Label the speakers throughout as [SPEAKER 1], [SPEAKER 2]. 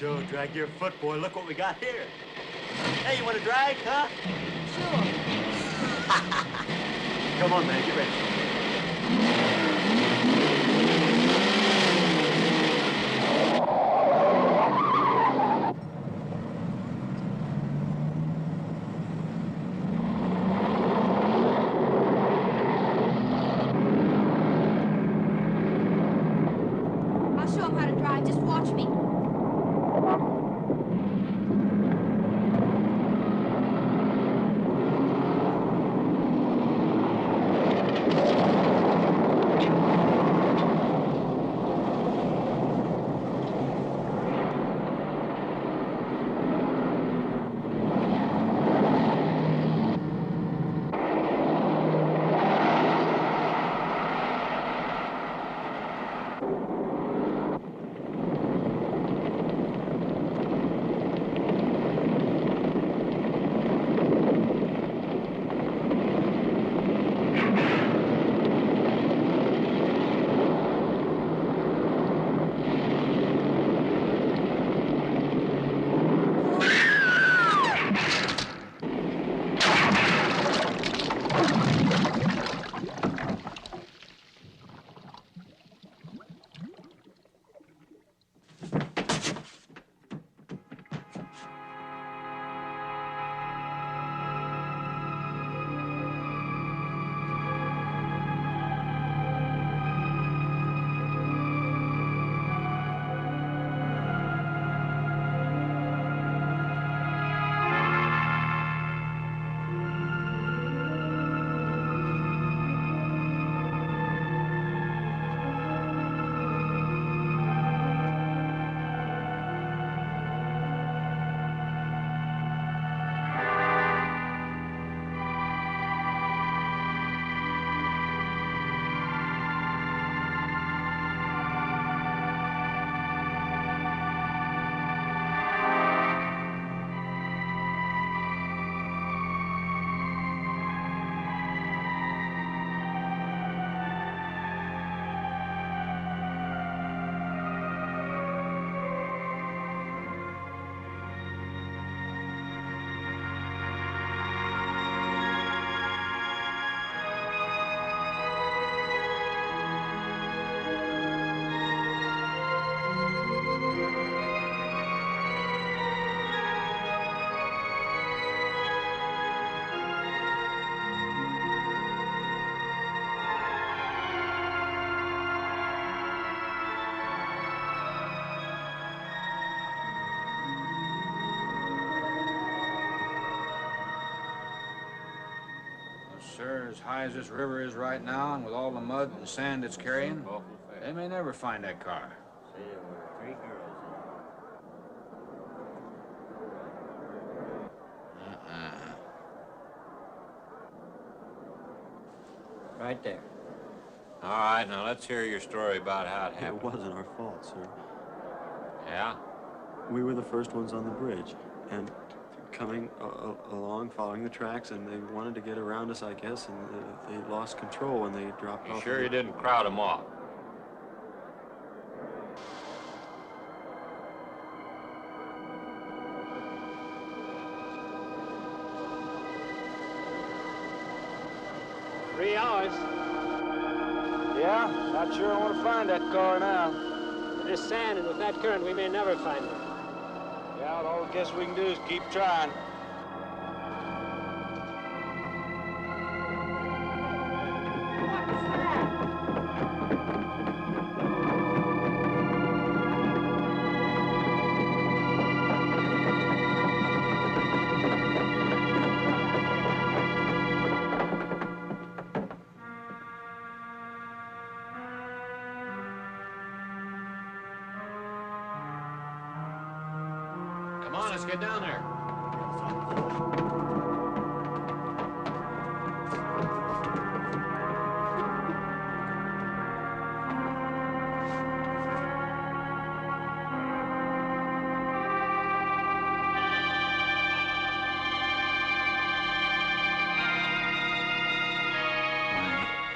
[SPEAKER 1] Joe, drag your foot, boy. Look what we got here. Hey, you want to drag, huh?
[SPEAKER 2] Sure.
[SPEAKER 1] Come on, man, get ready.
[SPEAKER 2] I'll show him how to drive. Just watch me.
[SPEAKER 3] Sir, as high as this river is right now, and with all the mud and sand it's carrying, they may never find that car.
[SPEAKER 1] See, there were 3 girls
[SPEAKER 4] Right there.
[SPEAKER 5] All right, now let's hear your story about how it happened.
[SPEAKER 6] It wasn't our fault, sir.
[SPEAKER 5] Yeah?
[SPEAKER 6] We were the first ones on the bridge, and coming along, following the tracks, and they wanted to get around us, I guess, and they lost control when they dropped
[SPEAKER 5] You
[SPEAKER 6] off.
[SPEAKER 5] sure you didn't crowd them off?
[SPEAKER 7] Three hours. Yeah, not sure I want to find that car now.
[SPEAKER 8] There's sand, and with that current, we may never find it.
[SPEAKER 7] Yeah, all I guess we can do is keep trying.
[SPEAKER 5] Come on, let's get down there.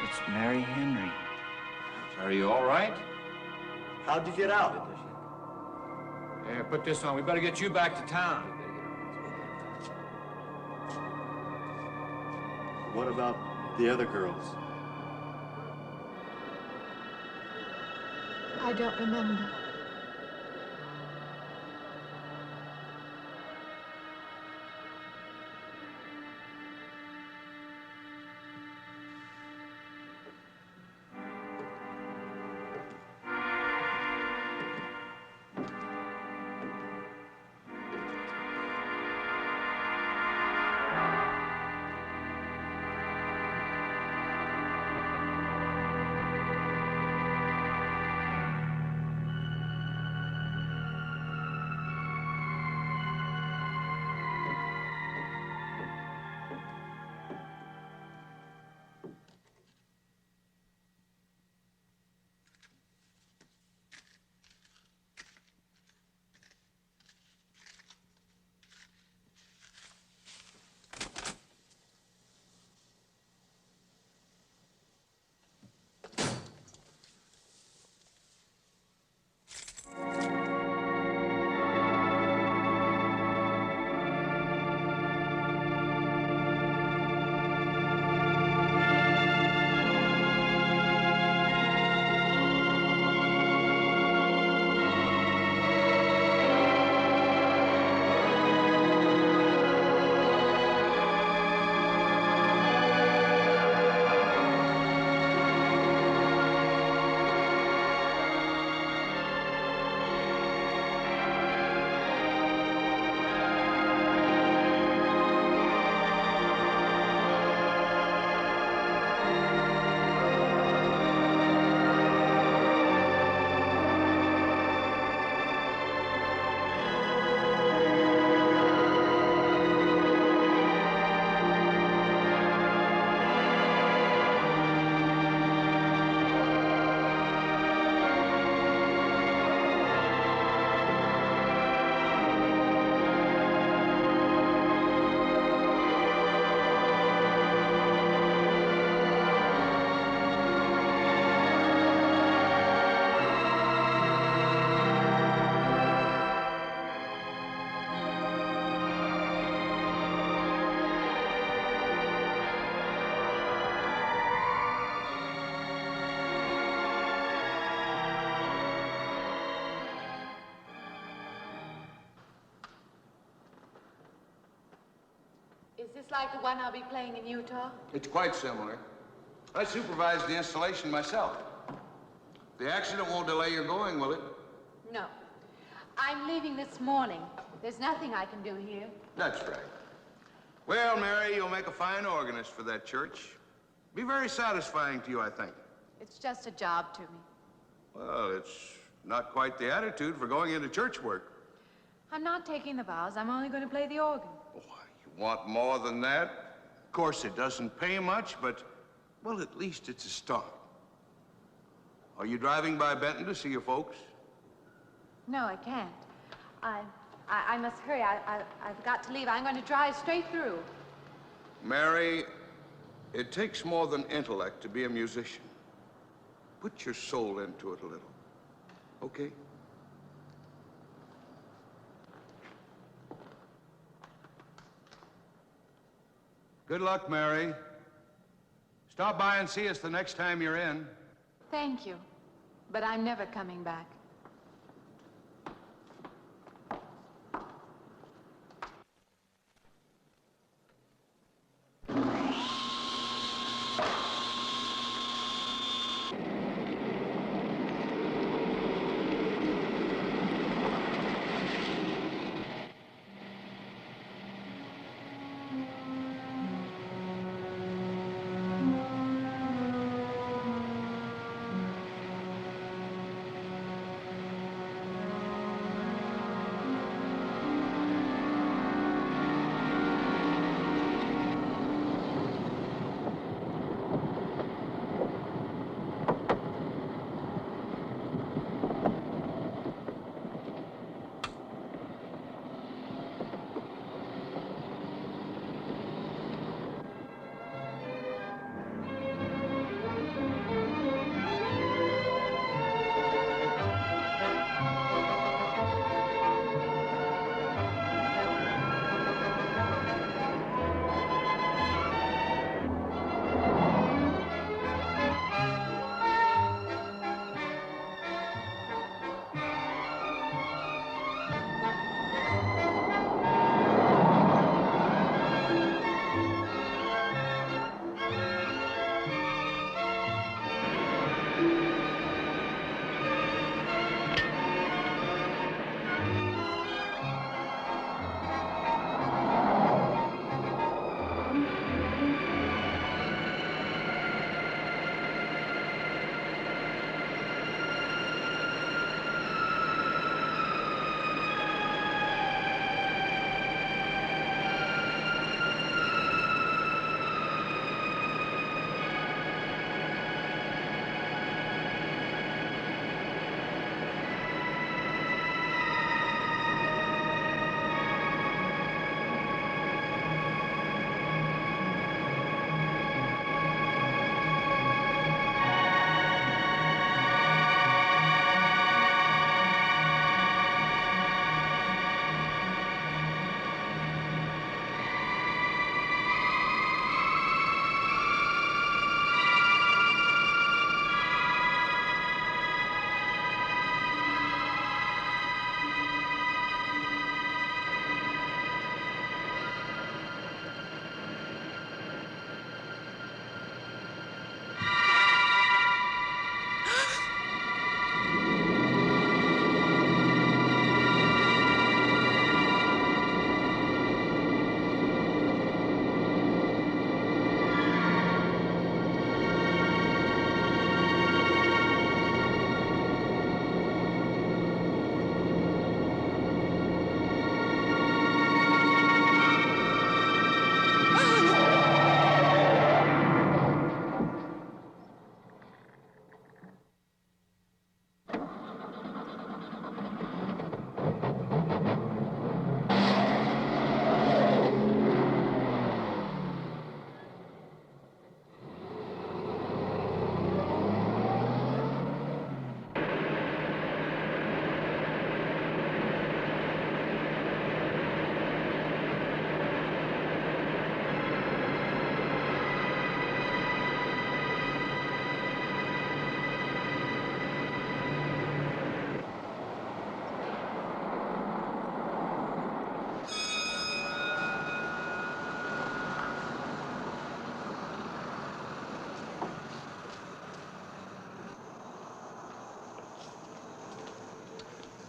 [SPEAKER 4] It's Mary Henry.
[SPEAKER 3] Are you all right?
[SPEAKER 1] How'd you get out?
[SPEAKER 3] Here, put this on. We better get you back to town.
[SPEAKER 6] What about the other girls?
[SPEAKER 2] I don't remember.
[SPEAKER 9] Is this like the one I'll be playing in Utah?
[SPEAKER 10] It's quite similar. I supervised the installation myself. The accident won't delay your going, will it?
[SPEAKER 9] No. I'm leaving this morning. There's nothing I can do here.
[SPEAKER 10] That's right. Well, Mary, you'll make a fine organist for that church. Be very satisfying to you, I think.
[SPEAKER 9] It's just a job to me.
[SPEAKER 10] Well, it's not quite the attitude for going into church work.
[SPEAKER 9] I'm not taking the vows. I'm only going to play the organ.
[SPEAKER 10] Oh, you want more than that? Of course, it doesn't pay much, but, well, at least it's a start. Are you driving by Benton to see your folks?
[SPEAKER 9] No, I can't. I must hurry. I've got to leave. I'm going to drive straight through.
[SPEAKER 10] Mary, it takes more than intellect to be a musician. Put your soul into it a little, okay? Good luck, Mary. Stop by and see us the next time you're in.
[SPEAKER 9] Thank you. But I'm never coming back.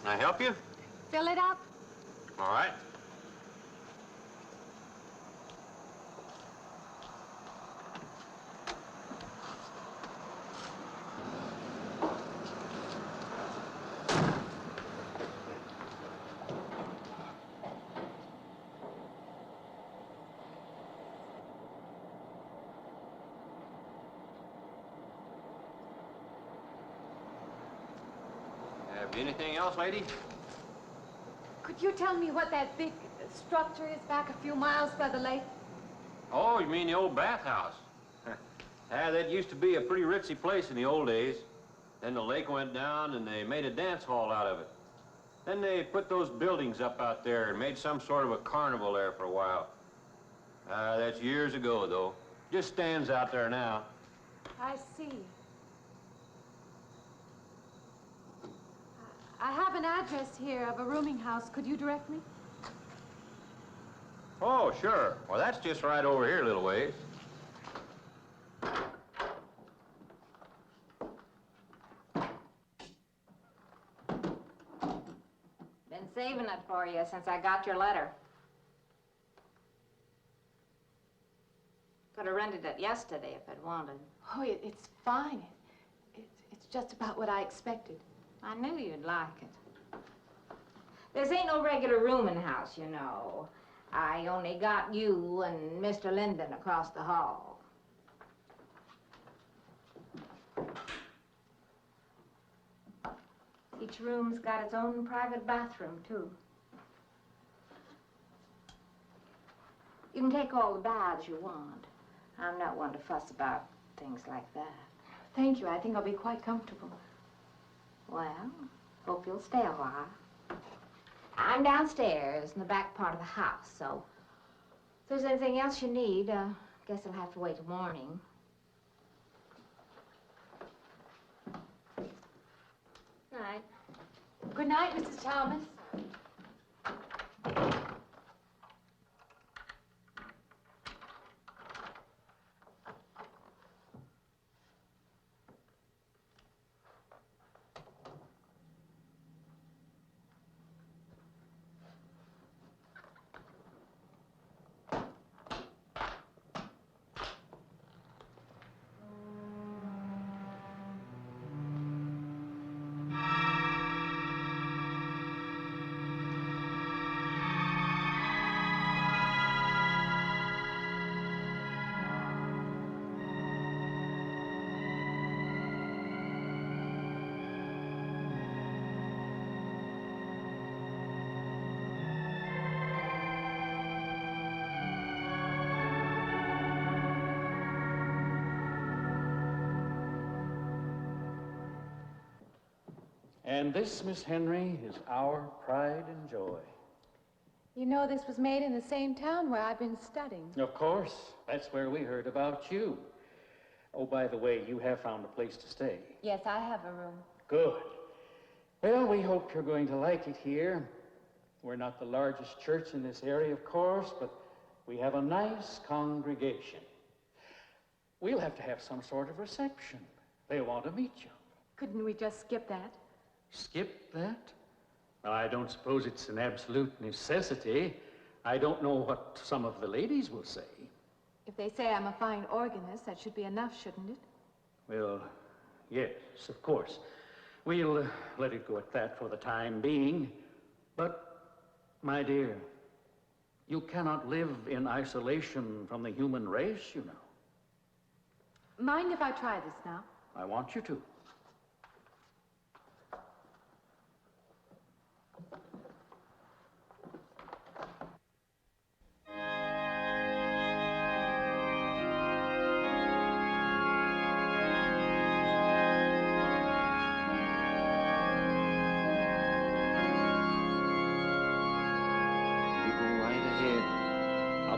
[SPEAKER 5] Can I help you?
[SPEAKER 9] Fill it up.
[SPEAKER 5] All right. Have anything else, lady?
[SPEAKER 9] Could you tell me what that big structure is back a few miles by the lake?
[SPEAKER 5] Oh, you mean the old bathhouse? That used to be a pretty ritzy place in the old days. Then the lake went down and they made a dance hall out of it. Then they put those buildings up out there and made some sort of a carnival there for a while. That's years ago, though. Just stands out there now.
[SPEAKER 9] I see. I have an address here of a rooming house. Could you direct me?
[SPEAKER 5] Oh, sure. Well, that's just right over here a little ways.
[SPEAKER 11] Been saving it for you since I got your letter. Could have rented it yesterday if I'd wanted.
[SPEAKER 9] Oh, it's fine. It's just about what I expected.
[SPEAKER 11] I knew you'd like it. This ain't no regular rooming house, you know. I only got you and Mr. Linden across the hall. Each room's got its own private bathroom, too. You can take all the baths you want. I'm not one to fuss about things like that.
[SPEAKER 9] Thank you. I think I'll be quite comfortable.
[SPEAKER 11] Well, hope you'll stay a while. I'm downstairs in the back part of the house, so if there's anything else you need, guess I'll have to wait till morning. Good night.
[SPEAKER 9] Good night, Mrs. Thomas.
[SPEAKER 12] And this, Miss Henry, is our pride and joy.
[SPEAKER 9] You know this was made in the same town where I've been studying.
[SPEAKER 12] Of course. That's where we heard about you. Oh, by the way, you have found a place to stay.
[SPEAKER 9] Yes, I have a room.
[SPEAKER 12] Good. Well, we hope you're going to like it here. We're not the largest church in this area, of course, but we have a nice congregation. We'll have to have some sort of reception. They want to meet you.
[SPEAKER 9] Couldn't we just skip that?
[SPEAKER 12] Skip that? Well, I don't suppose it's an absolute necessity. I don't know what some of the ladies will say.
[SPEAKER 9] If they say I'm a fine organist, that should be enough, shouldn't it?
[SPEAKER 12] Well, yes, of course. We'll let it go at that for the time being. But, my dear, you cannot live in isolation from the human race, you know.
[SPEAKER 9] Mind if I try this now?
[SPEAKER 12] I want you to.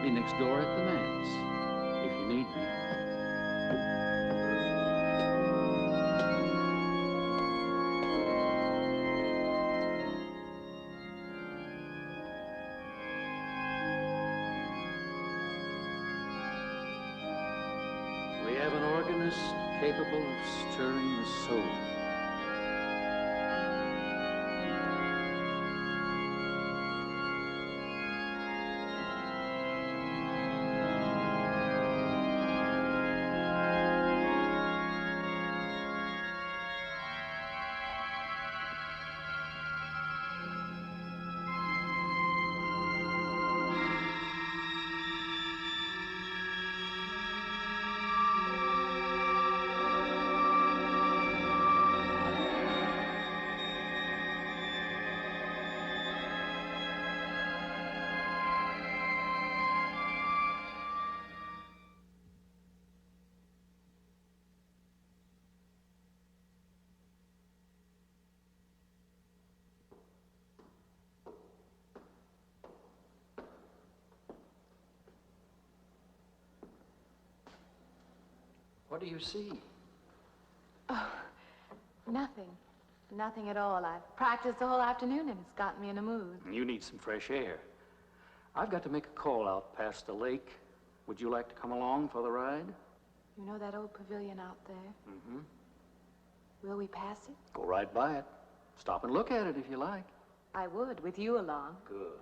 [SPEAKER 12] Next door at the manse, if you need me. We have an organist capable of stirring the soul. What do you see?
[SPEAKER 9] Oh, nothing. Nothing at all. I've practiced the whole afternoon and it's gotten me in a mood.
[SPEAKER 12] You need some fresh air. I've got to make a call out past the lake. Would you like to come along for the ride?
[SPEAKER 9] You know that old pavilion out there?
[SPEAKER 12] Mm-hmm.
[SPEAKER 9] Will we pass it?
[SPEAKER 12] Go right by it. Stop and look at it if you like.
[SPEAKER 9] I would, with you along.
[SPEAKER 12] Good.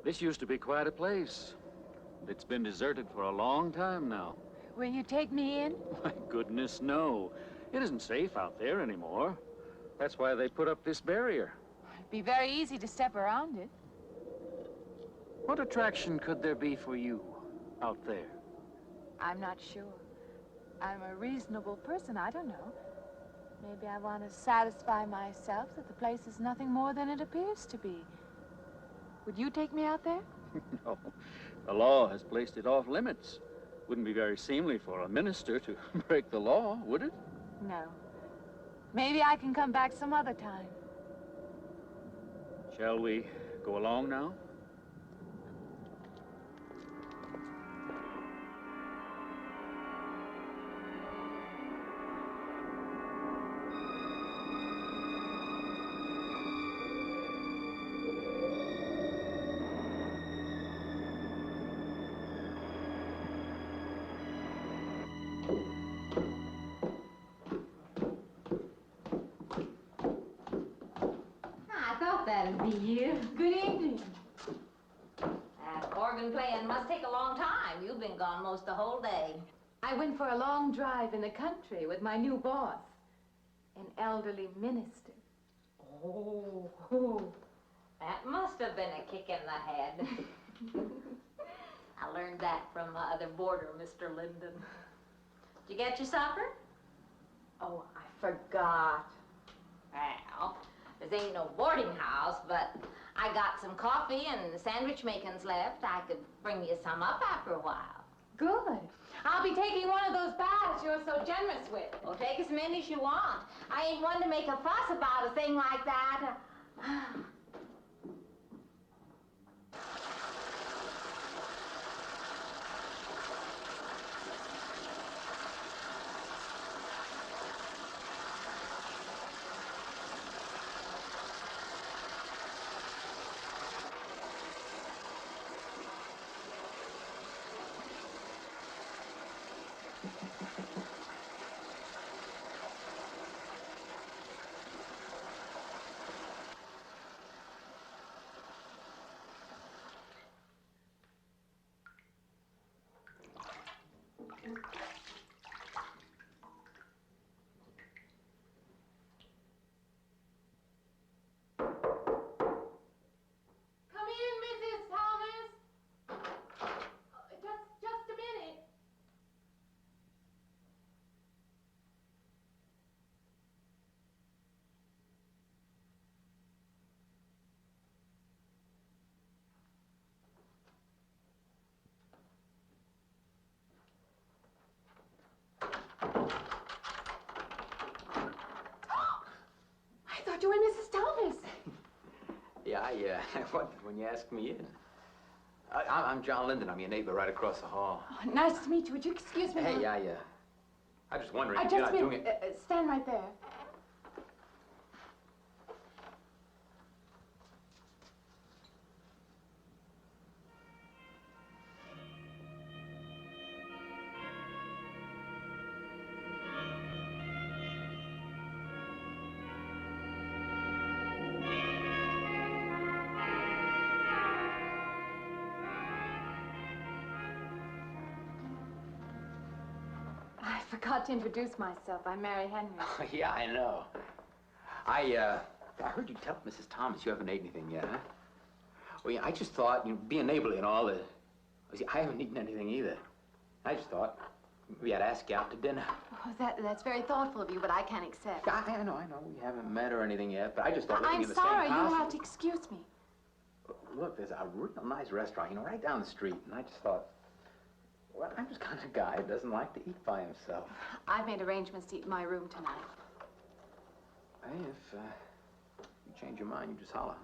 [SPEAKER 12] This used to be quite a place. It's been deserted for a long time now.
[SPEAKER 9] Will you take me in?
[SPEAKER 12] My goodness, no. It isn't safe out there anymore. That's why they put up this barrier.
[SPEAKER 9] It'd be very easy to step around it.
[SPEAKER 12] What attraction could there be for you out there?
[SPEAKER 9] I'm not sure. I'm a reasonable person. I don't know. Maybe I want to satisfy myself that the place is nothing more than it appears to be. Would you take me out there?
[SPEAKER 12] No. The law has placed it off limits. Wouldn't be very seemly for a minister to break the law, would it?
[SPEAKER 9] No. Maybe I can come back some other time.
[SPEAKER 12] Shall we go along now?
[SPEAKER 11] That'll be you.
[SPEAKER 9] Good evening.
[SPEAKER 11] That organ playing must take a long time. You've been gone most the whole day.
[SPEAKER 9] I went for a long drive in the country with my new boss, an elderly minister.
[SPEAKER 11] Oh, that must have been a kick in the head. I learned that from my other boarder, Mr. Linden. Did you get your supper?
[SPEAKER 9] Oh, I forgot.
[SPEAKER 11] Well, this ain't no boarding house, but I got some coffee and sandwich makings left. I could bring you some up after a while.
[SPEAKER 9] Good. I'll be taking one of those baths you're so generous with.
[SPEAKER 11] Well, take as many as you want. I ain't one to make a fuss about a thing like that.
[SPEAKER 9] I thought you were Mrs. Thomas.
[SPEAKER 13] Yeah, I wondered when you asked me in. I'm John Linden. I'm your neighbor right across the hall.
[SPEAKER 9] Oh, nice to meet you. Would you excuse me?
[SPEAKER 13] Hey, I was just wondering if
[SPEAKER 9] I
[SPEAKER 13] you're
[SPEAKER 9] just
[SPEAKER 13] not doing it.
[SPEAKER 9] stand right there. I forgot to introduce myself. I'm Mary Henry.
[SPEAKER 13] Oh, yeah, I know. I heard you tell Mrs. Thomas you haven't ate anything yet, huh? Well, yeah, I just thought, being neighborly and all, see, I haven't eaten anything either. I just thought maybe I'd ask you out to dinner.
[SPEAKER 9] Oh, that's very thoughtful of you, but I can't accept.
[SPEAKER 13] I know. We haven't met or anything yet, but I just thought living
[SPEAKER 9] I'm
[SPEAKER 13] in the
[SPEAKER 9] sorry,
[SPEAKER 13] same house...
[SPEAKER 9] you'll have to excuse me.
[SPEAKER 13] Look, there's a real nice restaurant, right down the street, and I just thought, well, I'm just kind of guy who doesn't like to eat by himself.
[SPEAKER 9] I've made arrangements to eat in my room tonight.
[SPEAKER 13] Hey, if you change your mind, you just holler.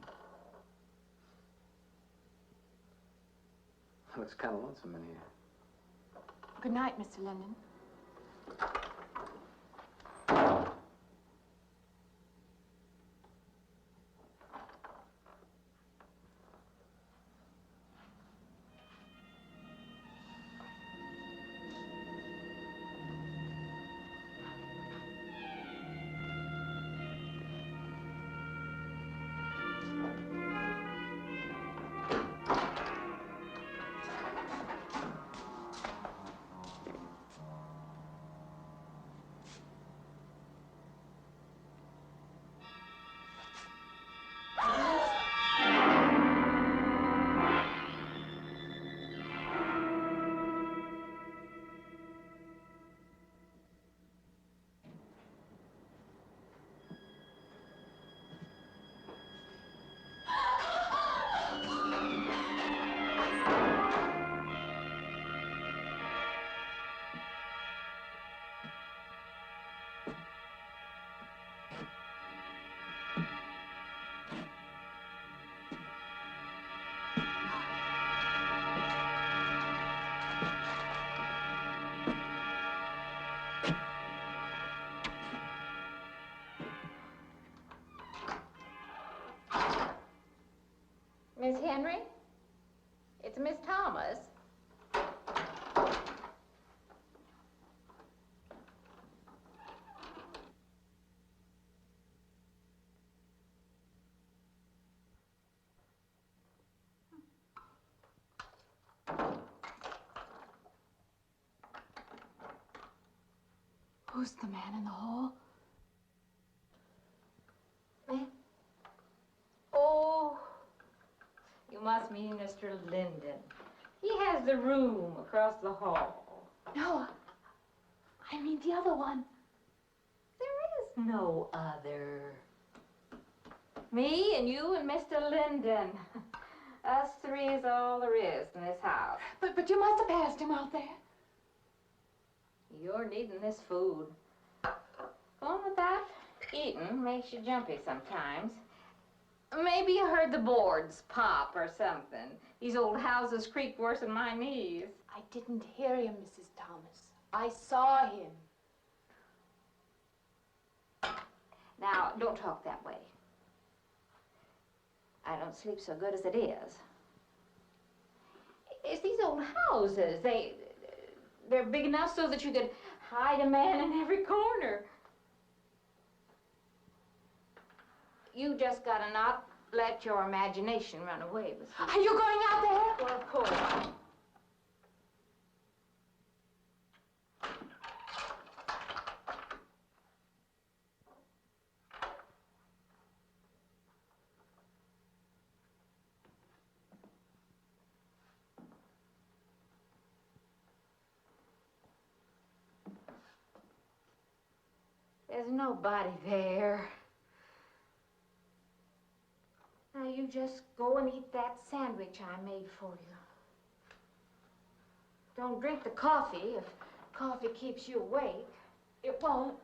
[SPEAKER 13] Looks kind of lonesome in here.
[SPEAKER 9] Good night, Mr. Linden.
[SPEAKER 11] Miss Henry? It's Miss Thomas.
[SPEAKER 9] Who's the man in the hall?
[SPEAKER 11] Me? Oh, you must mean Mr. Linden. He has the room across the hall.
[SPEAKER 9] No, I mean the other one.
[SPEAKER 11] There is no other. Me and you and Mr. Linden. Us three is all there is in this house.
[SPEAKER 9] But you must have passed him out there.
[SPEAKER 11] You're needing this food. Going without eating makes you jumpy sometimes. Maybe you heard the boards pop or something. These old houses creak worse than my knees.
[SPEAKER 9] I didn't hear him, Mrs. Thomas. I saw him.
[SPEAKER 11] Now, don't talk that way. I don't sleep so good as it is. It's these old houses. They're big enough so that you could hide a man in every corner. You just gotta not let your imagination run away with you.
[SPEAKER 9] Are you going out there?
[SPEAKER 11] Well, of course. There's nobody there. Now you just go and eat that sandwich I made for you. Don't drink the coffee if coffee keeps you awake.
[SPEAKER 9] It won't.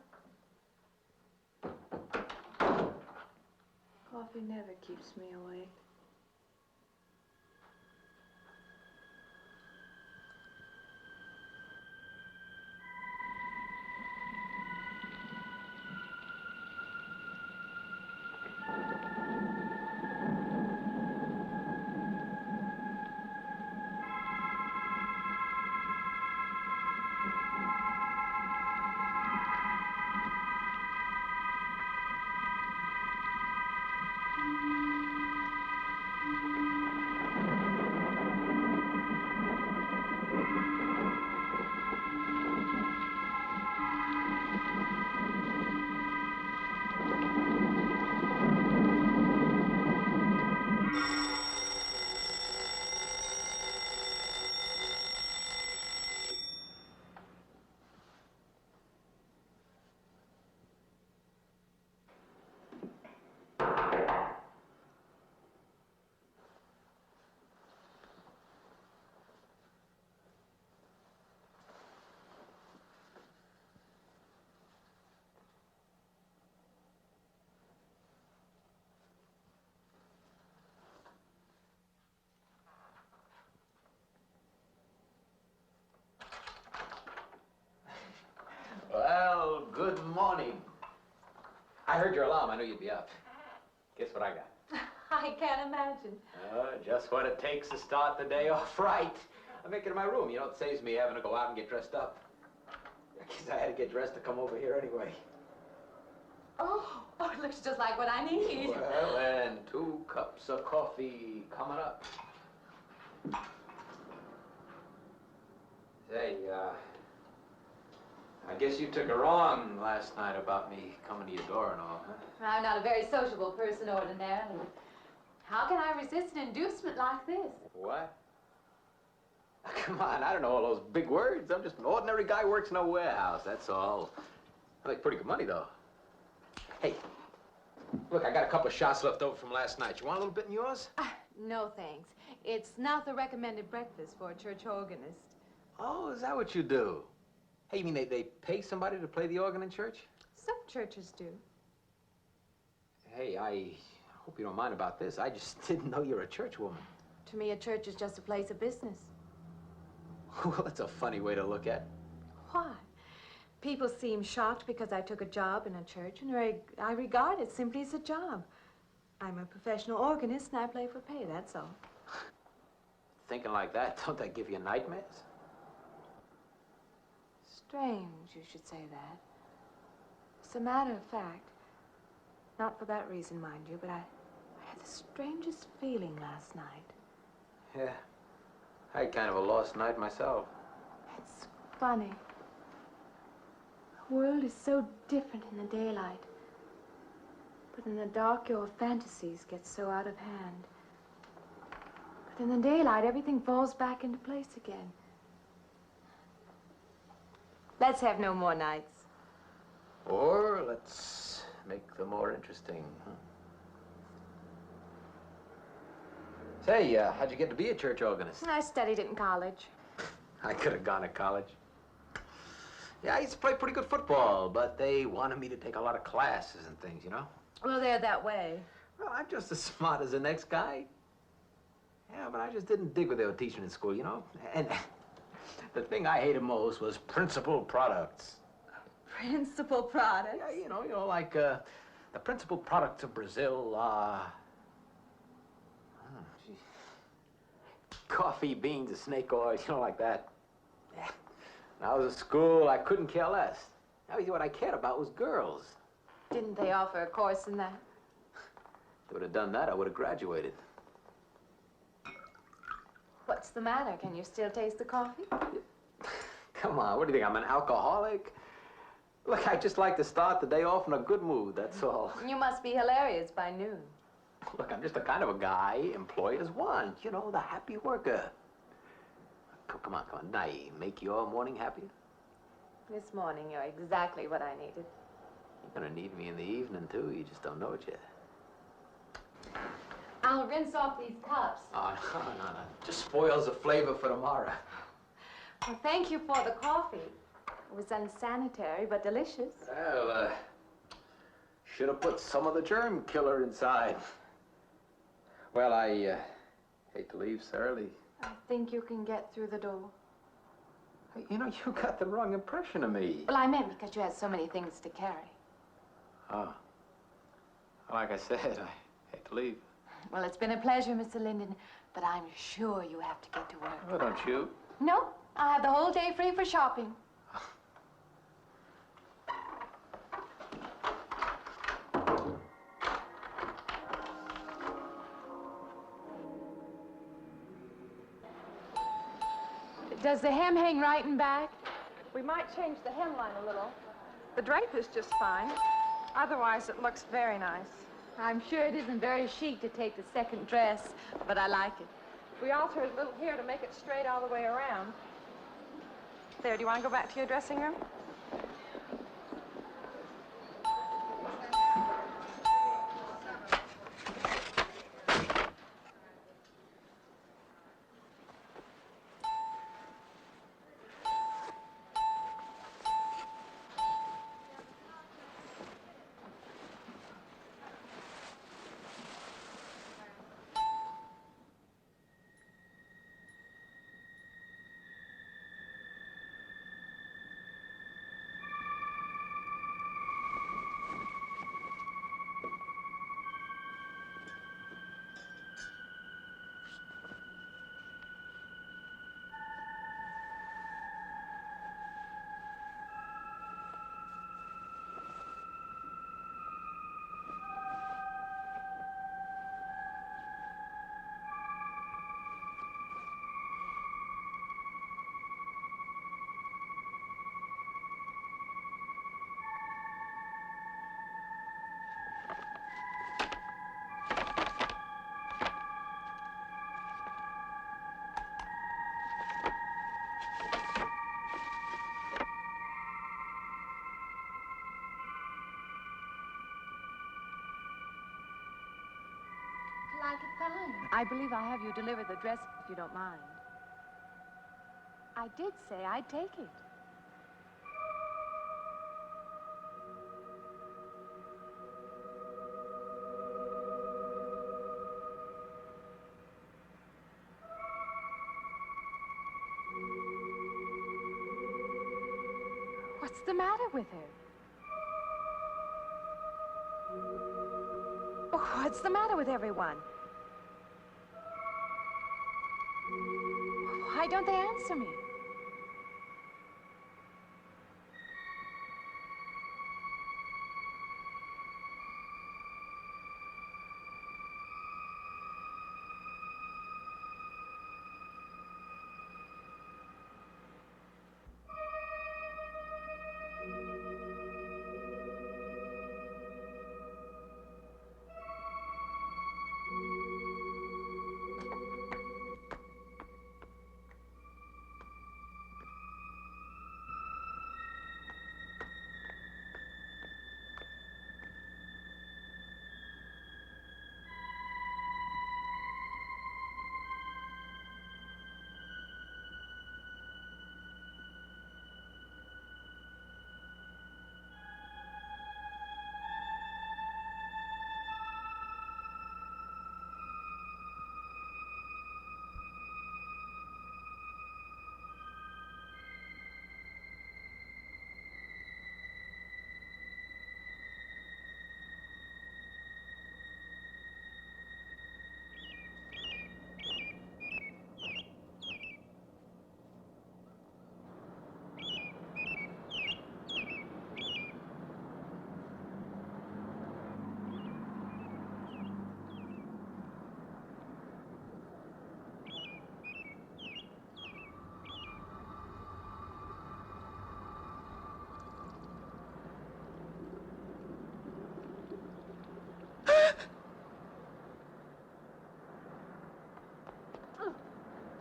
[SPEAKER 9] Coffee never keeps me awake.
[SPEAKER 13] heard your alarm. I knew you'd be up. Guess what I got?
[SPEAKER 9] I can't imagine.
[SPEAKER 13] Just what it takes to start the day off right. I make it in my room. You know, it saves me having to go out and get dressed up. I guess I had to get dressed to come over here anyway.
[SPEAKER 9] Oh, it looks just like what I need.
[SPEAKER 13] Well, and 2 cups of coffee coming up. Say, I guess you took her on last night about me coming to your door and all, huh?
[SPEAKER 9] I'm not a very sociable person ordinarily. How can I resist an inducement like this?
[SPEAKER 13] What? Come on, I don't know all those big words. I'm just an ordinary guy who works in a warehouse, that's all. I make pretty good money, though. Hey, look, I got a couple of shots left over from last night. You want a little bit in yours?
[SPEAKER 9] No, thanks. It's not the recommended breakfast for a church organist.
[SPEAKER 13] Oh, is that what you do? Hey, you mean they pay somebody to play the organ in church?
[SPEAKER 9] Some churches do.
[SPEAKER 13] Hey, I hope you don't mind about this. I just didn't know you're a church woman.
[SPEAKER 9] To me, a church is just a place of business.
[SPEAKER 13] Well, that's a funny way to look at it.
[SPEAKER 9] Why? People seem shocked because I took a job in a church, and I regard it simply as a job. I'm a professional organist, and I play for pay, that's all.
[SPEAKER 13] Thinking like that, don't that give you nightmares?
[SPEAKER 9] Strange you should say that. As a matter of fact, not for that reason, mind you, but I had the strangest feeling last night.
[SPEAKER 13] Yeah, I had kind of a lost night myself.
[SPEAKER 9] It's funny. The world is so different in the daylight. But in the dark, your fantasies get so out of hand. But in the daylight, everything falls back into place again. Let's have no more nights.
[SPEAKER 13] Or let's make them more interesting, huh? Say, how'd you get to be a church organist?
[SPEAKER 9] I studied it in college.
[SPEAKER 13] I could have gone to college. Yeah, I used to play pretty good football, but they wanted me to take a lot of classes and things, you know?
[SPEAKER 9] Well, they're that way.
[SPEAKER 13] Well, I'm just as smart as the next guy. Yeah, but I just didn't dig what they were teaching in school, you know? And the thing I hated most was principal products.
[SPEAKER 9] Principal products?
[SPEAKER 13] Yeah, you know, like the principal products of Brazil are... coffee, beans, and snake oil, you know, like that. Yeah. When I was at school, I couldn't care less. Now, what I cared about was girls.
[SPEAKER 9] Didn't they offer a course in that?
[SPEAKER 13] If they would have done that, I would have graduated.
[SPEAKER 9] What's the matter? Can you still taste the coffee?
[SPEAKER 13] Come on, what do you think, I'm an alcoholic? Look, I just like to start the day off in a good mood, that's all.
[SPEAKER 9] You must be hilarious by noon.
[SPEAKER 13] Look, I'm just the kind of a guy employers want, you know, the happy worker. Come on, did I make your morning happier?
[SPEAKER 9] This morning, you're exactly what I needed.
[SPEAKER 13] You're gonna need me in the evening, too. You just don't know it yet.
[SPEAKER 9] I'll rinse off these cups.
[SPEAKER 13] Oh, no. Just spoils the flavor for tomorrow.
[SPEAKER 9] Well, thank you for the coffee. It was unsanitary, but delicious.
[SPEAKER 13] Well, should have put some of the germ killer inside. Well, I hate to leave so early.
[SPEAKER 9] I think you can get through the door.
[SPEAKER 13] Hey, you know, you got the wrong impression of me.
[SPEAKER 9] Well, I meant because you had so many things to carry.
[SPEAKER 13] Oh. Like I said, I hate to leave.
[SPEAKER 9] Well, it's been a pleasure, Mr. Linden, but I'm sure you have to get to work.
[SPEAKER 13] Oh, don't you?
[SPEAKER 9] No, I have the whole day free for shopping. Does the hem hang right and back?
[SPEAKER 14] We might change the hemline a little. The drape is just fine. Otherwise, it looks very nice.
[SPEAKER 9] I'm sure it isn't very chic to take the second dress, but I like it.
[SPEAKER 14] We alter a little here to make it straight all the way around. There, do you want to go back to your dressing room?
[SPEAKER 11] like it fine.
[SPEAKER 9] I believe I have you deliver the dress if you don't mind. I did say I'd take it. What's the matter with her? What's the matter with everyone? Why don't they answer me?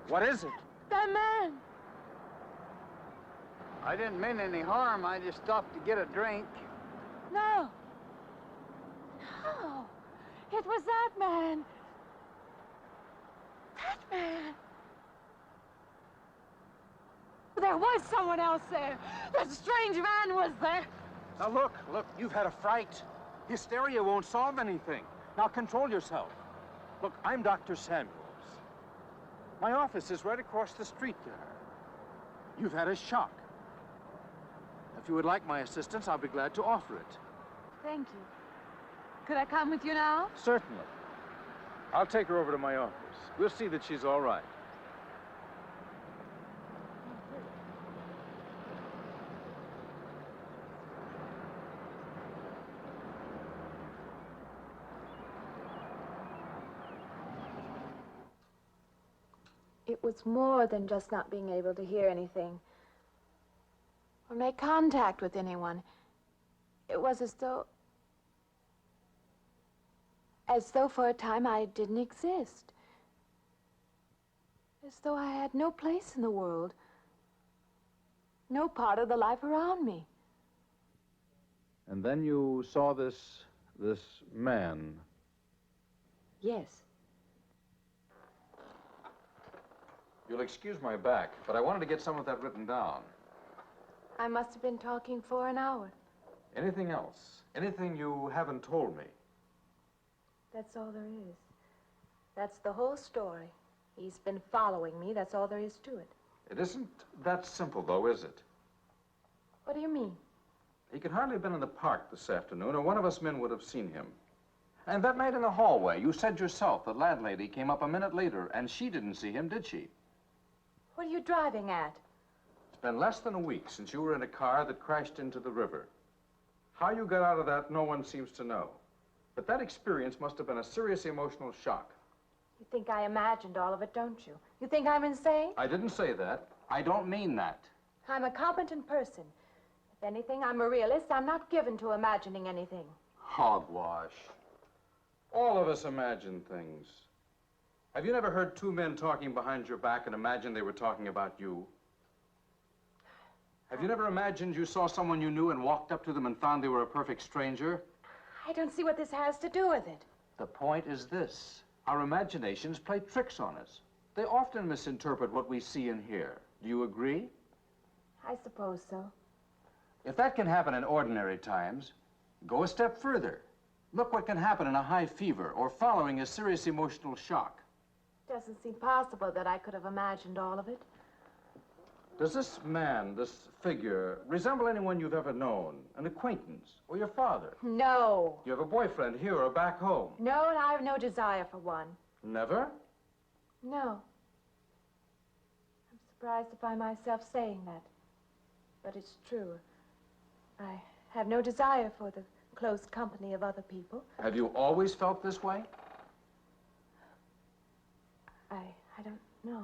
[SPEAKER 7] What is it?
[SPEAKER 9] That man!
[SPEAKER 15] I didn't mean any harm. I just stopped to get a drink.
[SPEAKER 9] No. No. It was that man. That man. There was someone else there. That strange man was there.
[SPEAKER 7] Now look, you've had a fright. Hysteria won't solve anything. Now control yourself. Look, I'm Dr. Samuels. My office is right across the street there. You've had a shock. If you would like my assistance, I'll be glad to offer it.
[SPEAKER 9] Thank you. Could I come with you now?
[SPEAKER 7] Certainly. I'll take her over to my office. We'll see that she's all right.
[SPEAKER 9] It was more than just not being able to hear anything or make contact with anyone. It was as though for a time I didn't exist. As though I had no place in the world, no part of the life around me.
[SPEAKER 3] And then you saw this man.
[SPEAKER 9] Yes.
[SPEAKER 3] You'll excuse my back, but I wanted to get some of that written down.
[SPEAKER 9] I must have been talking for an hour.
[SPEAKER 3] Anything else? Anything you haven't told me?
[SPEAKER 9] That's all there is. That's the whole story. He's been following me. That's all there is to it.
[SPEAKER 3] It isn't that simple, though, is it?
[SPEAKER 9] What do you mean?
[SPEAKER 3] He could hardly have been in the park this afternoon, or one of us men would have seen him. And that night in the hallway, you said yourself the landlady came up a minute later, and she didn't see him, did she?
[SPEAKER 9] What are you driving at?
[SPEAKER 3] It's been less than a week since you were in a car that crashed into the river. How you got out of that, no one seems to know. But that experience must have been a serious emotional shock.
[SPEAKER 9] You think I imagined all of it, don't you? You think I'm insane?
[SPEAKER 3] I didn't say that. I don't mean that.
[SPEAKER 9] I'm a competent person. If anything, I'm a realist. I'm not given to imagining anything.
[SPEAKER 3] Hogwash. All of us imagine things. Have you never heard two men talking behind your back and imagined they were talking about you? Have you never imagined you saw someone you knew and walked up to them and found they were a perfect stranger?
[SPEAKER 9] I don't see what this has to do with it.
[SPEAKER 3] The point is this. Our imaginations play tricks on us. They often misinterpret what we see and hear. Do you agree?
[SPEAKER 9] I suppose so.
[SPEAKER 3] If that can happen in ordinary times, go a step further. Look what can happen in a high fever or following a serious emotional shock.
[SPEAKER 9] Doesn't seem possible that I could have imagined all of it.
[SPEAKER 3] Does this man, this figure, resemble anyone you've ever known? An acquaintance? Or your father?
[SPEAKER 9] No.
[SPEAKER 3] You have a boyfriend here or back home?
[SPEAKER 9] No, and I have no desire for one.
[SPEAKER 3] Never?
[SPEAKER 9] No. I'm surprised to find myself saying that. But it's true. I have no desire for the close company of other people.
[SPEAKER 3] Have you always felt this way?
[SPEAKER 9] I don't know.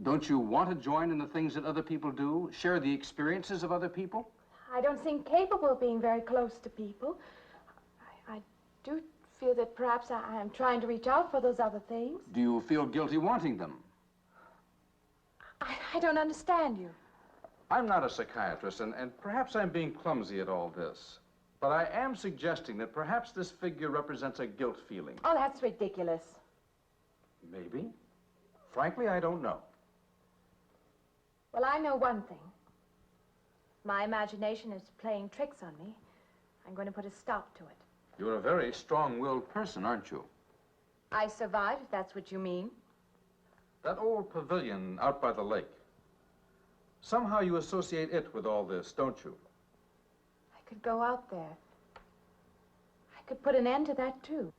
[SPEAKER 3] Don't you want to join in the things that other people do? Share the experiences of other people?
[SPEAKER 9] I don't seem capable of being very close to people. I do feel that perhaps I am trying to reach out for those other things.
[SPEAKER 3] Do you feel guilty wanting them?
[SPEAKER 9] I don't understand you.
[SPEAKER 3] I'm not a psychiatrist, and perhaps I'm being clumsy at all this. But I am suggesting that perhaps this figure represents a guilt feeling.
[SPEAKER 9] Oh, that's ridiculous.
[SPEAKER 3] Maybe. Frankly, I don't know.
[SPEAKER 9] Well, I know one thing. My imagination is playing tricks on me. I'm going to put a stop to it.
[SPEAKER 3] You're a very strong-willed person, aren't you?
[SPEAKER 9] I survived, if that's what you mean.
[SPEAKER 3] That old pavilion out by the lake. Somehow you associate it with all this, don't you?
[SPEAKER 9] I could go out there. I could put an end to that, too.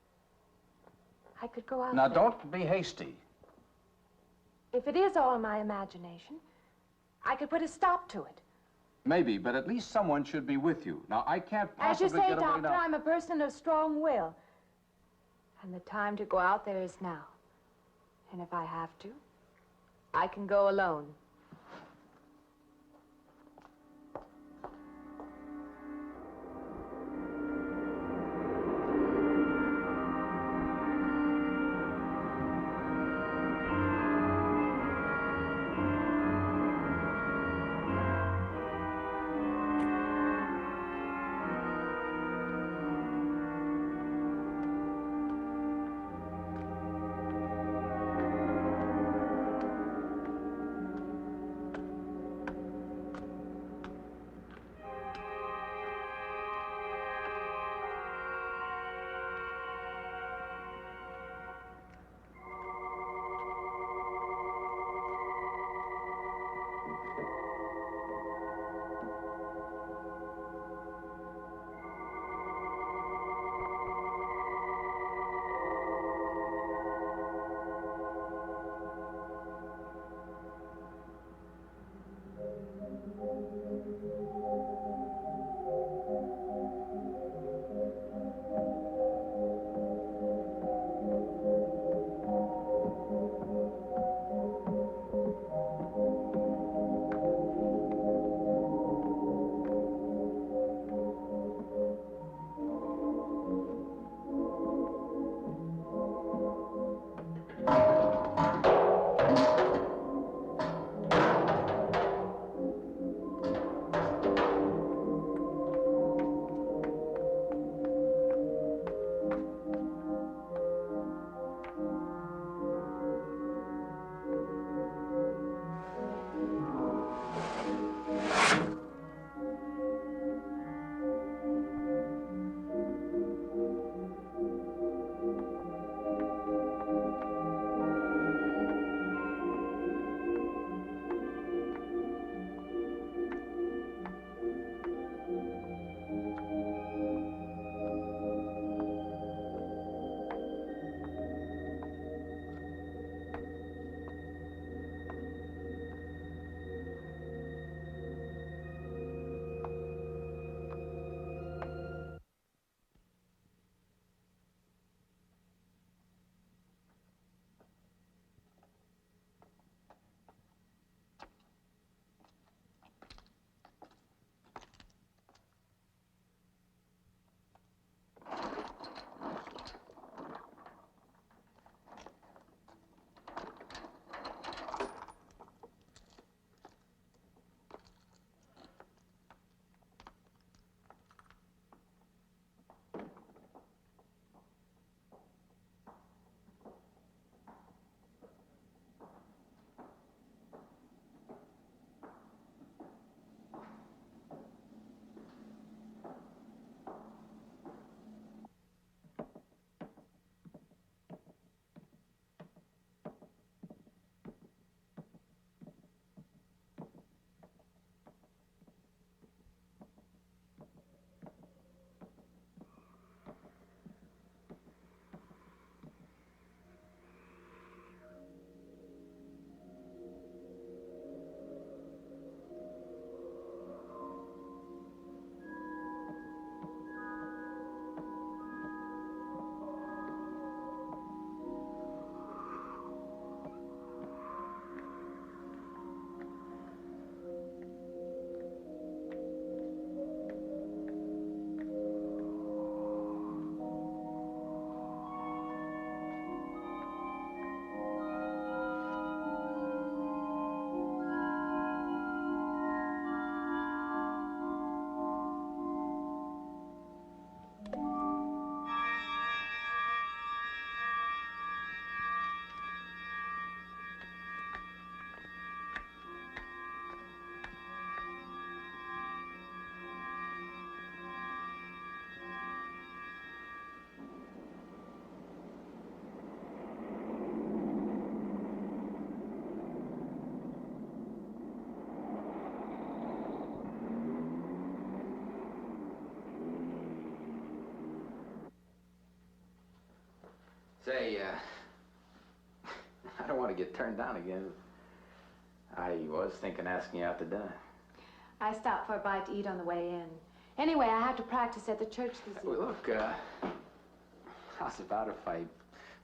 [SPEAKER 9] I could go out
[SPEAKER 3] Now,
[SPEAKER 9] there.
[SPEAKER 3] don't be hasty.
[SPEAKER 9] If it is all my imagination, I could put a stop to it.
[SPEAKER 3] Maybe, but at least someone should be with you. Now, I can't possibly
[SPEAKER 9] As you say,
[SPEAKER 3] get away
[SPEAKER 9] Doctor,
[SPEAKER 3] now.
[SPEAKER 9] I'm a person of strong will. And the time to go out there is now. And if I have to, I can go alone.
[SPEAKER 13] I don't want to get turned down again. I was thinking asking you out to dinner.
[SPEAKER 9] I stopped for a bite to eat on the way in. Anyway, I have to practice at the church this evening.
[SPEAKER 13] Well, look, how's about if I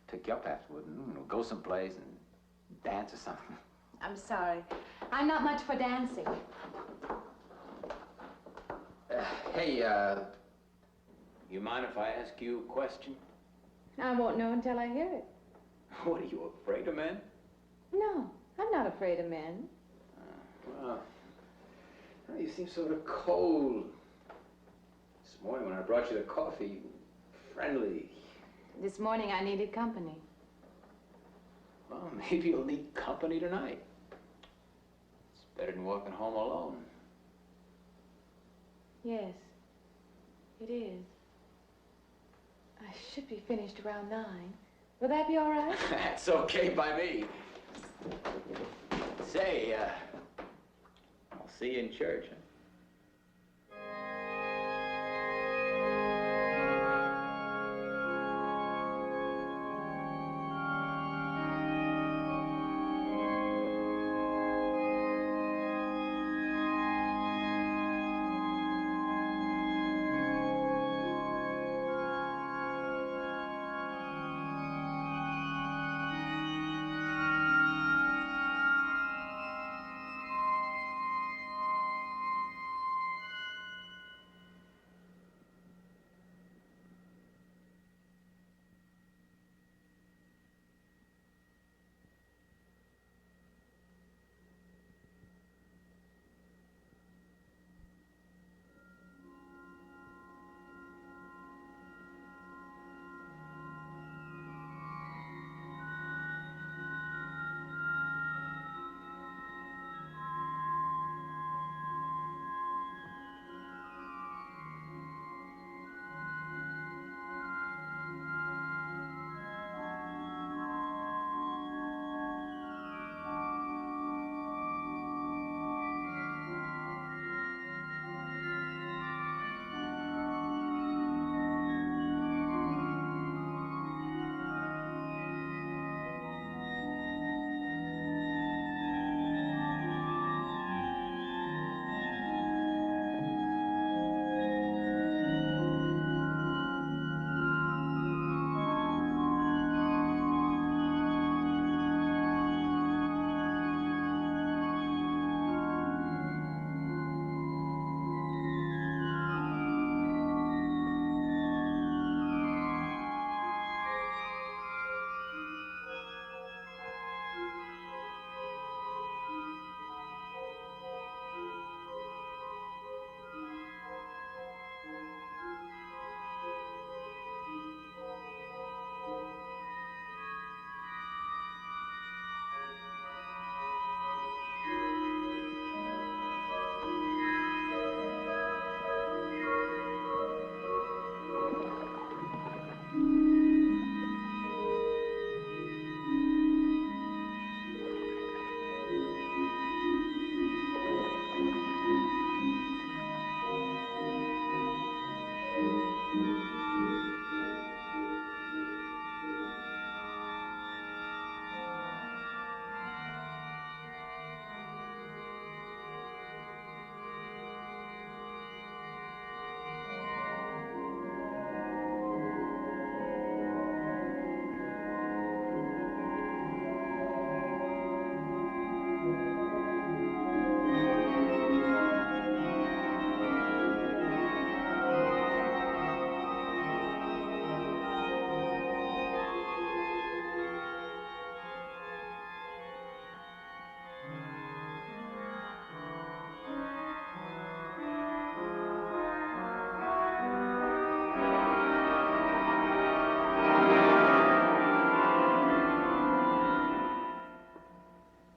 [SPEAKER 13] took you up afterward and go someplace and dance or something?
[SPEAKER 9] I'm sorry. I'm not much for dancing.
[SPEAKER 13] Hey, you mind if I ask you a question?
[SPEAKER 9] I won't know until I hear it.
[SPEAKER 13] What, are you afraid of men?
[SPEAKER 9] No, I'm not afraid of men.
[SPEAKER 13] Well, you seem sort of cold. This morning when I brought you the coffee, friendly.
[SPEAKER 9] This morning I needed company.
[SPEAKER 13] Well, maybe you'll need company tonight. It's better than walking home alone.
[SPEAKER 9] Yes, it is. I should be finished around 9. Will that be all right?
[SPEAKER 13] That's okay by me. Say, I'll see you in church, huh?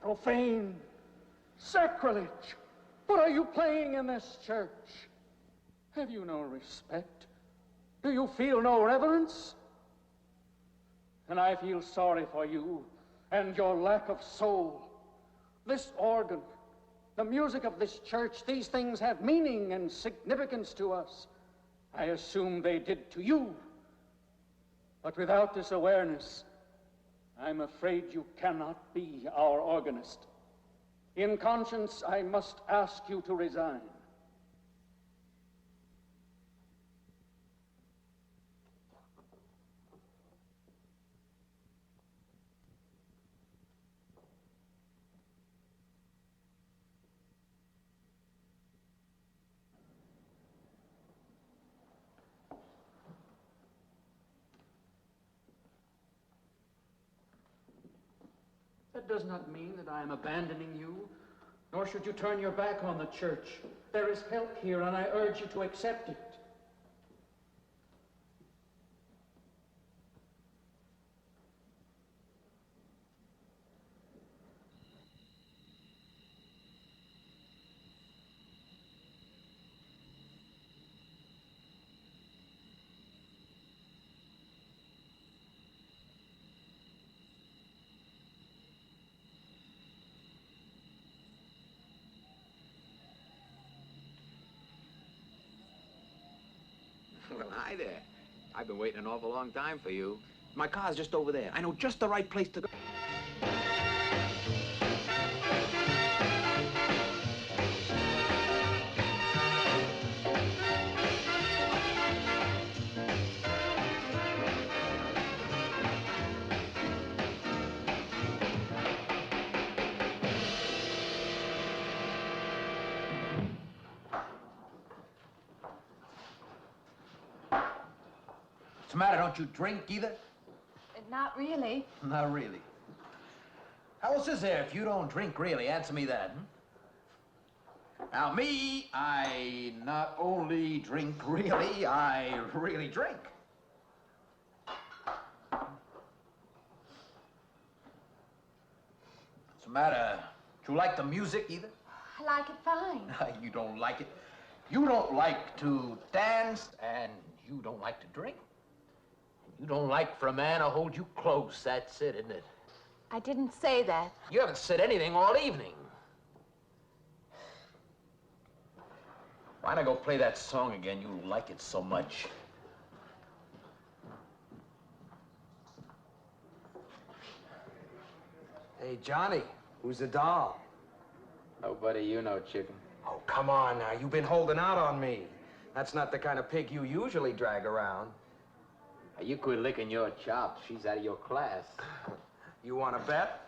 [SPEAKER 12] Profane, sacrilege. What are you playing in this church? Have you no respect? Do you feel no reverence? And I feel sorry for you and your lack of soul. This organ, the music of this church, these things have meaning and significance to us. I assume they did to you. But without this awareness, I'm afraid you cannot be our organist. In conscience, I must ask you to resign. That does not mean that I am abandoning you, nor should you turn your back on the church. There is help here, and I urge you to accept it.
[SPEAKER 13] Well, hi there. I've been waiting an awful long time for you. My car's just over there. I know just the right place to go. What's the matter? Don't you drink either?
[SPEAKER 9] Not really.
[SPEAKER 13] Not really. How else is there if you don't drink really? Answer me that. Now, me, I not only drink really, I really drink. What's the matter? Do you like the music either?
[SPEAKER 9] I like it fine.
[SPEAKER 13] You don't like it. You don't like to dance, and you don't like to drink. You don't like for a man to hold you close. That's it, isn't it?
[SPEAKER 9] I didn't say that.
[SPEAKER 13] You haven't said anything all evening. Why not go play that song again? You like it so much.
[SPEAKER 16] Hey, Johnny, who's the doll?
[SPEAKER 13] Nobody you know, chicken.
[SPEAKER 16] Oh, come on now. You've been holding out on me. That's not the kind of pig you usually drag around.
[SPEAKER 13] Now, you quit licking your chops. She's out of your class.
[SPEAKER 16] You want to bet?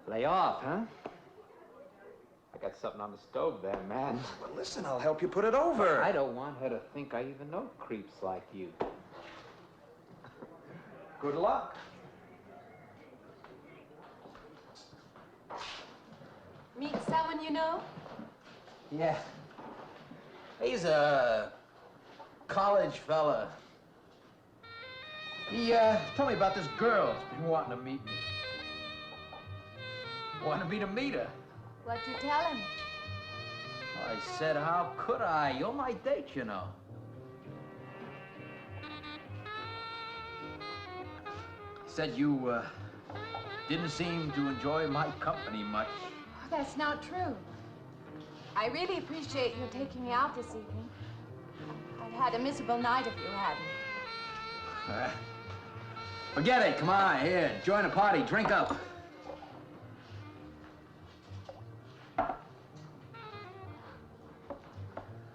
[SPEAKER 13] Lay off, huh? I got something on the stove there, man.
[SPEAKER 16] Well, listen, I'll help you put it over.
[SPEAKER 13] I don't want her to think I even know creeps like you.
[SPEAKER 16] Good luck.
[SPEAKER 9] Meet someone you know?
[SPEAKER 13] Yeah. He's a college fella. He told me about this girl who's been wanting to meet me. Wanted me to meet her.
[SPEAKER 9] What'd you tell him?
[SPEAKER 13] I said, how could I? You're my date, you know. Said you didn't seem to enjoy my company much.
[SPEAKER 9] Oh, that's not true. I really appreciate you taking me out this evening. I'd had a miserable night if you hadn't.
[SPEAKER 13] Forget it. Come on, here. Join the party. Drink up.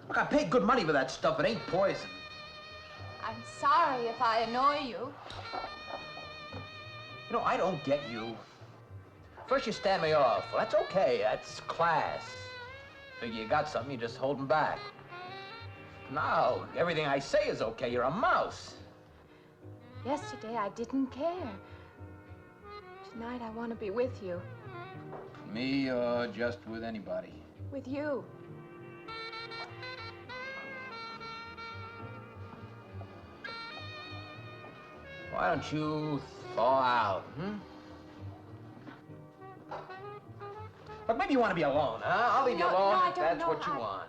[SPEAKER 13] Look, I paid good money for that stuff. It ain't poison.
[SPEAKER 9] I'm sorry if I annoy you.
[SPEAKER 13] You know, I don't get you. First you stand me off. Well, that's okay. That's class. Figure you got something, you just holding back. Now, everything I say is okay. You're a mouse.
[SPEAKER 9] Yesterday, I didn't care. Tonight, I want to be with you.
[SPEAKER 13] Me or just with anybody?
[SPEAKER 9] With you.
[SPEAKER 13] Why don't you thaw out, But maybe you want to be alone, huh? I'll leave you alone
[SPEAKER 9] no,
[SPEAKER 13] if that's what you want.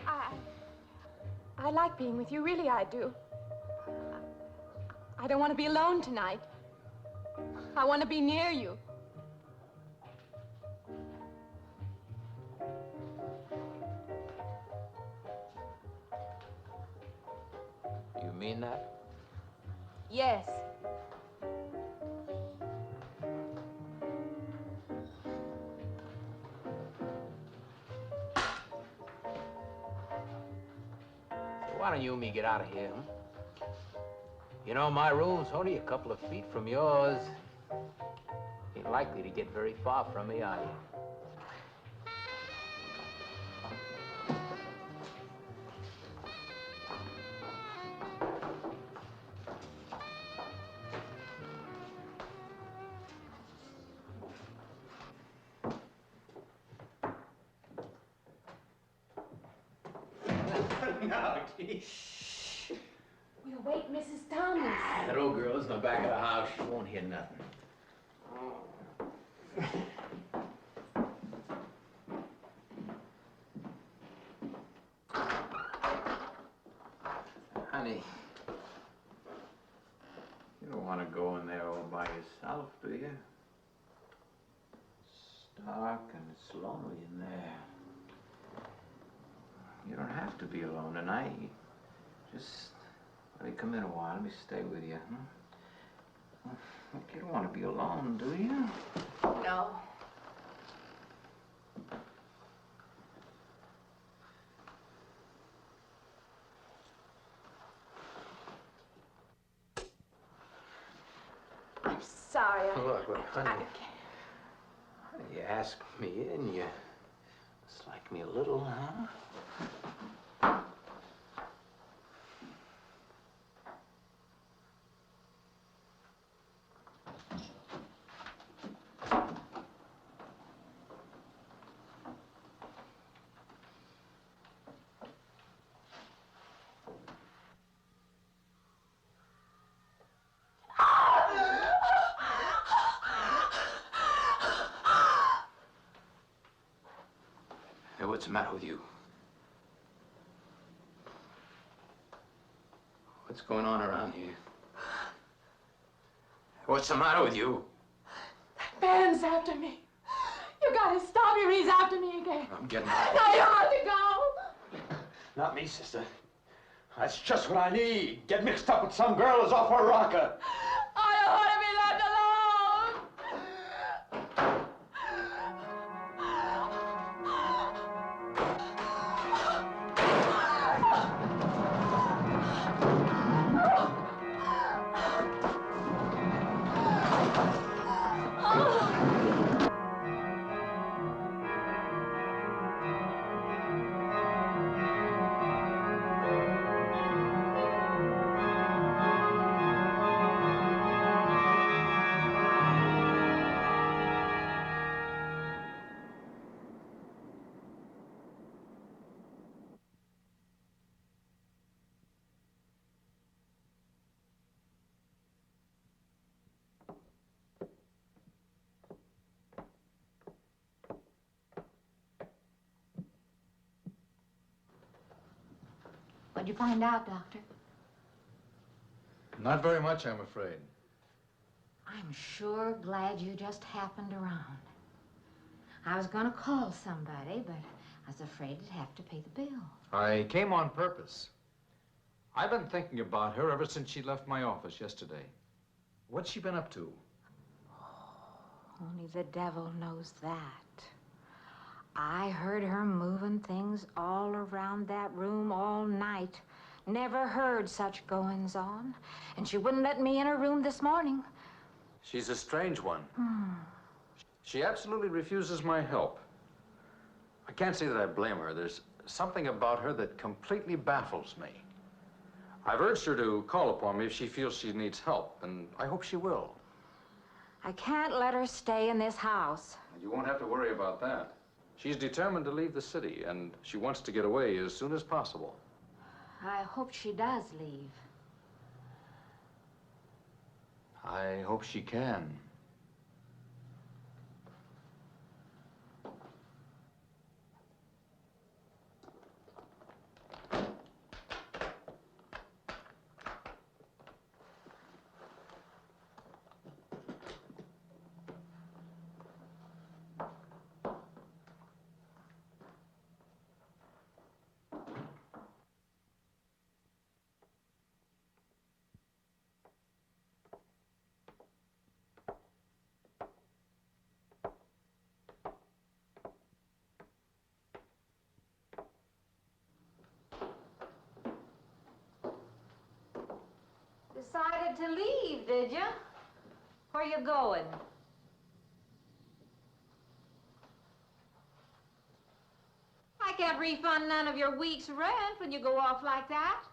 [SPEAKER 9] I like being with you, really I do. I don't want to be alone tonight. I want to be near you.
[SPEAKER 13] You mean that?
[SPEAKER 9] Yes.
[SPEAKER 13] why don't you and me get out of here, huh? You know, my room's only a couple of feet from yours. Ain't likely to get very far from me, are you?
[SPEAKER 2] No, Shh. We'll wake Mrs. Thomas.
[SPEAKER 13] That old girl's in the back of the house. She won't hear nothing. Honey, you don't want to go in there all by yourself, do you? It's dark and it's lonely in there. You don't have to be alone tonight. Just let me come in a while. Let me stay with you, huh? Look, you don't want to be alone, do you?
[SPEAKER 2] No. I'm sorry.
[SPEAKER 13] Look, honey. You asked me in, you dislike me a little, huh? Hey, what's the matter with you? What's going on around here? What's the matter with you?
[SPEAKER 2] Ben's after me. You gotta stop him. He's after me again.
[SPEAKER 13] I'm getting out.
[SPEAKER 2] No, you have to go.
[SPEAKER 7] Not me, sister. That's just what I need. Get mixed up with some girl who's off her rocker.
[SPEAKER 2] I don't want to be left alone.
[SPEAKER 11] What'd you find out, Doctor?
[SPEAKER 3] Not very much, I'm afraid.
[SPEAKER 11] I'm sure glad you just happened around. I was gonna call somebody, but I was afraid I'd have to pay the bill.
[SPEAKER 3] I came on purpose. I've been thinking about her ever since she left my office yesterday. What's she been up to?
[SPEAKER 11] Only the devil knows that. I heard her moving things all around that room all night. Never heard such goings on. And she wouldn't let me in her room this morning.
[SPEAKER 3] She's a strange one. She absolutely refuses my help. I can't say that I blame her. There's something about her that completely baffles me. I've urged her to call upon me if she feels she needs help, and I hope she will.
[SPEAKER 11] I can't let her stay in this house.
[SPEAKER 3] You won't have to worry about that. She's determined to leave the city, and she wants to get away as soon as possible.
[SPEAKER 11] I hope she does leave.
[SPEAKER 3] I hope she can.
[SPEAKER 11] Decided to leave, did you? Where you going? I can't refund none of your week's rent when you go off like that.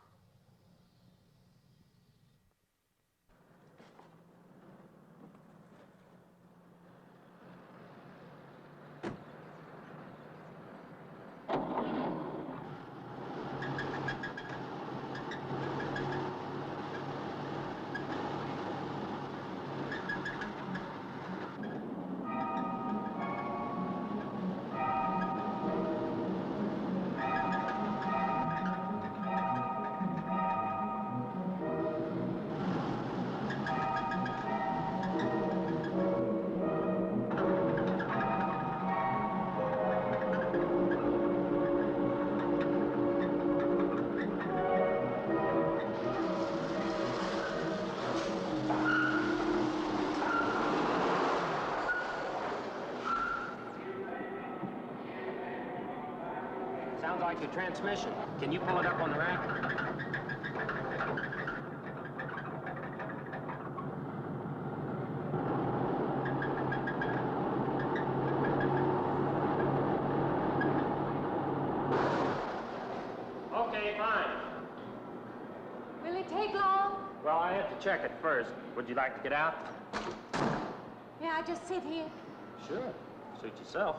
[SPEAKER 8] Sounds like your transmission. Can you pull it up on the rack? Okay, fine.
[SPEAKER 9] Will it take long?
[SPEAKER 8] Well, I have to check it first. Would you like to get out?
[SPEAKER 9] May I just sit here?
[SPEAKER 8] Sure. Suit yourself.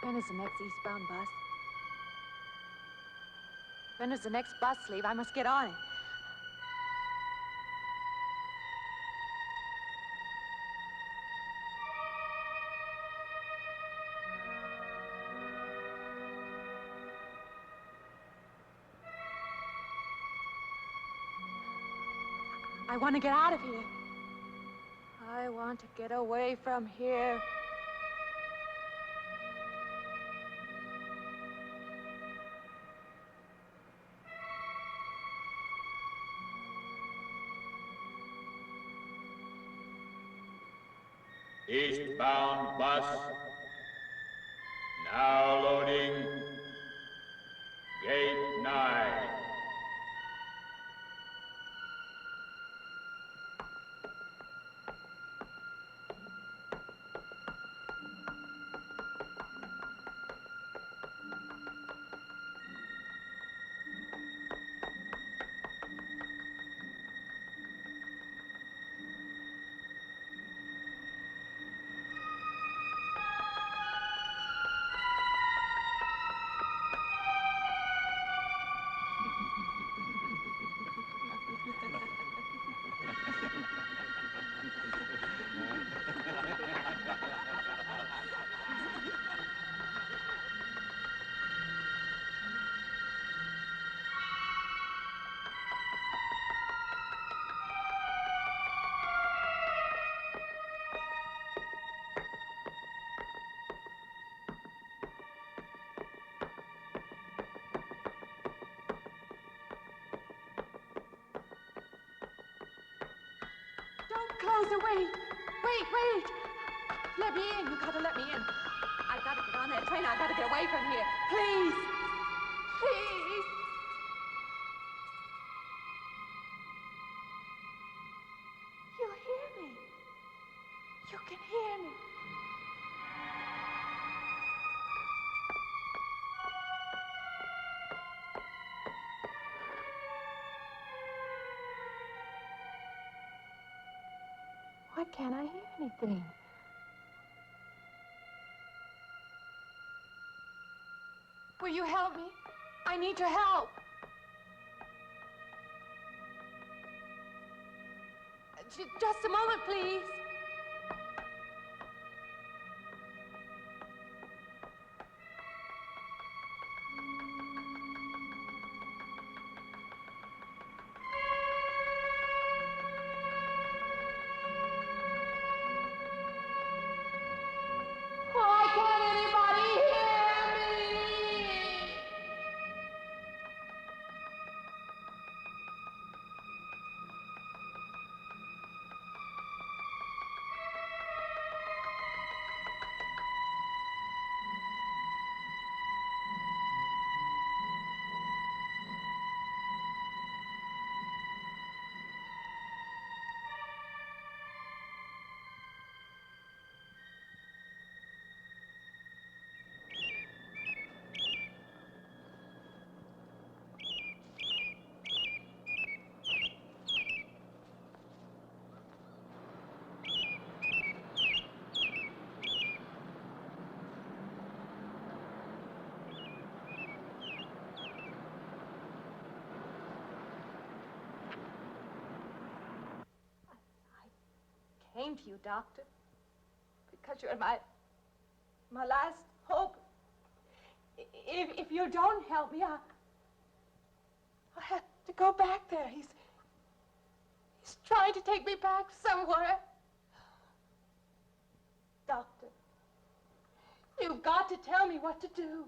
[SPEAKER 9] When is the next eastbound bus? When does the next bus leave? I must get on it. I want to get out of here. I want to get away from here.
[SPEAKER 17] Eastbound bus. Now loading. Gate 9.
[SPEAKER 2] Doctor, wait. Wait. Let me in. You gotta let me in. I gotta get on that train. I gotta get away from here. Please. Please. You hear me. You can hear me. Why can't I hear anything? Will you help me? I need your help. Just a moment, please. Why can't anybody hear me? I came to you, Doctor, because you're my last hope. If you don't help me, I'll have to go back there. He's trying to take me back somewhere. Doctor, you've got to tell me what to do.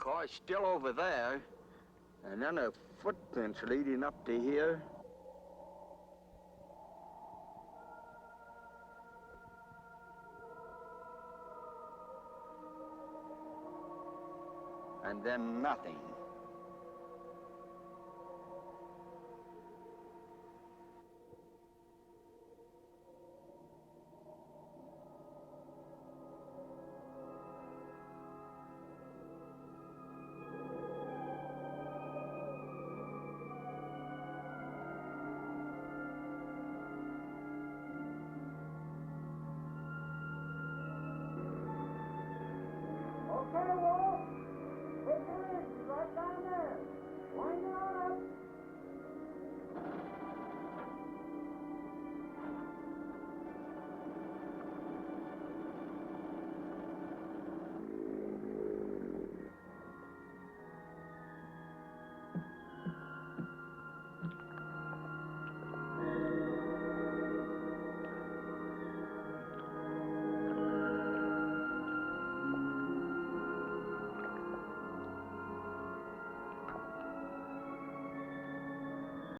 [SPEAKER 15] car's still over there. And then a footprints leading up to here. And then nothing.
[SPEAKER 18] Okay, Wolf. Take it easy, right down there. Wind it on up.